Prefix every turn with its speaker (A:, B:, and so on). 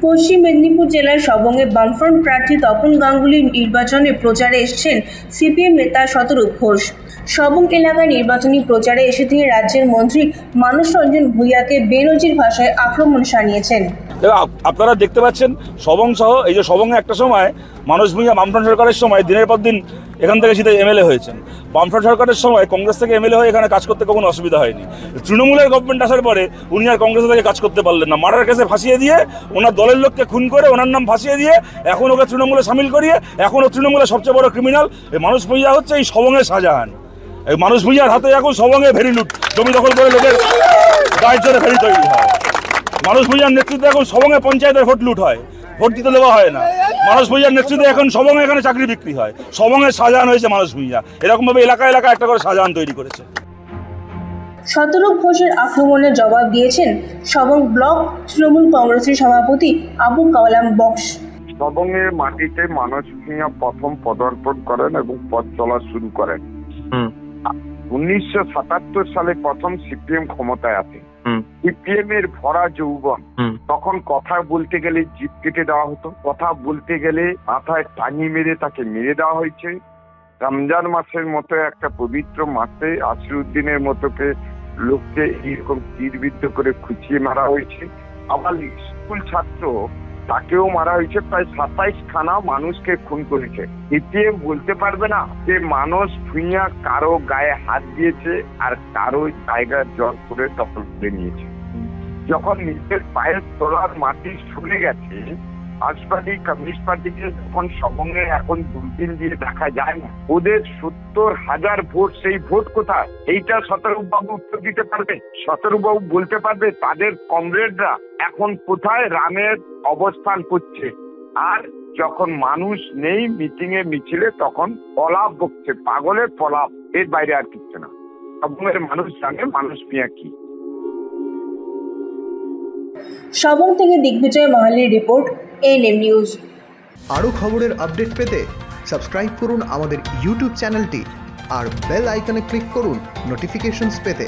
A: পশ্চিম মেদিনীপুর জেলার সবংয়ে বামফ্রন্ট প্রার্থী তপন গাঙ্গুলির নির্বাচনে প্রচারে এসেছেন সিপিএম নেতা শতরূপ ঘোষ। সবং এলাকায় নির্বাচনী প্রচারে এসে তিনি রাজ্যের মন্ত্রী মানস রঞ্জন ভূঁইয়াকে বেনজির ভাষায় আক্রমণ শানিয়েছেন।
B: আপনারা দেখতে পাচ্ছেন সবং সহ এই যে সবংয়ে একটা সময় মানস ভূঁইয়া বামফ্রন্ট সরকারের সময় দিনের পর দিন এখান থেকে জিতে এমএলএ হয়েছেন। বামফ্রন্ট সরকারের সময় কংগ্রেস থেকে এমএলএ হয়ে এখানে কাজ করতে কোনো অসুবিধা হয়নি। তৃণমূলের গভর্নমেন্ট আসার পরে উনি আর কংগ্রেস থেকে কাজ করতে পারলেন না। মার্ডার কেসে ফাঁসিয়ে দিয়ে ওনার দলের লোককে খুন করে ওনার নাম ফাঁসিয়ে দিয়ে এখন ওকে তৃণমূলে সামিল করিয়ে এখন ও তৃণমূলের সবচেয়ে বড় ক্রিমিনাল। এই মানস ভূঁইয়া হচ্ছে এই সবংয়ের শাহজাহান। এই মানস ভূঁইয়ার হাতে এখন সবংয়ে ভেরি লুট, জমি দখল করে লোকের গায়ের জোরে ভেরি তৈরি হয়। মানস ভূঁইয়ার নেতৃত্বে এখন সবংয়ে পঞ্চায়েতের ভোট লুট হয়, ভোট দিতে দেওয়া হয় না। মানস ভূঁইয়ার নেতৃত্বে এখন সবংয়ে এখানে চাকরি বিক্রি হয়। সবংয়ের শাহজাহান হয়েছে মানস ভূঁইয়া। এরকমভাবে এলাকা একটা করে শাহজাহান তৈরি করেছে।
A: শতরূপ ঘোষের আক্রমণের জবাব দিয়েছেন সবং ব্লক তৃণমূল কংগ্রেসের সভাপতি আবু কালাম বক্স।
C: সবংয়ের মাটিতে মানস ভূঁইয়া প্রথম পদার্পণ করেন এবং পথ চলা শুরু করেন। 1977 সালে প্রথম সিপিএম ক্ষমতায় আসে। সিপিএম এর ভরা যৌবন, তখন কথা বলতে গেলে জিভ কেটে দেওয়া হতো, কথা বলতে গেলে মাথায় টাঙি মেরে তাকে মেরে দেওয়া হয়েছে। রমজান মাসের মতো একটা পবিত্র মাসে আসিরুদ্দিনের মতোকে লোককে এইরকম তীরবিদ্ধ করে খুঁচিয়ে মারা হয়েছে। আবার স্কুল ছাত্র তাকেও মারা হয়েছে। প্রায় 27 খানা মানুষকে খুন করেছে। সিপিএম বলতে পারবে না যে মানস ভূঁইয়া কারো গায়ে হাত দিয়েছে আর কারো জায়গা জল করে দখল করে নিয়েছে। যখন নিজের পায়ের তলার মাটি সরে গেছে, মার্ক্সবাদী কমিউনিস্ট পার্টিকে যখন সবংয়ে এখন দূরবীন দিয়ে দেখা যায় না, ওদের 70,000 ভোট, সেই ভোট কোথায়? এইটা শতরূপ বাবু উত্তর দিতে পারবে। শতরূপ বাবু বলতে পারবে তাদের কমরেডরা এখন কোথায় রামের অবস্থান করছে। আর যখন মানুষ নেই মিটিং এ মিছিলে তখন পলাপ বকছে, পাগলের পলাপ, এর বাইরে আর কিছু না। সবংয়ের মানুষ জানে মানস ভূঁইয়া কি।
A: সবং থেকে দিগ্বিজয় মাহালির রিপোর্ট, এএনএম নিউজ।
D: আরও খবরের আপডেট পেতে সাবস্ক্রাইব করুন আমাদের ইউটিউব চ্যানেলটি আর বেল আইকনে ক্লিক করুন নোটিফিকেশনস পেতে।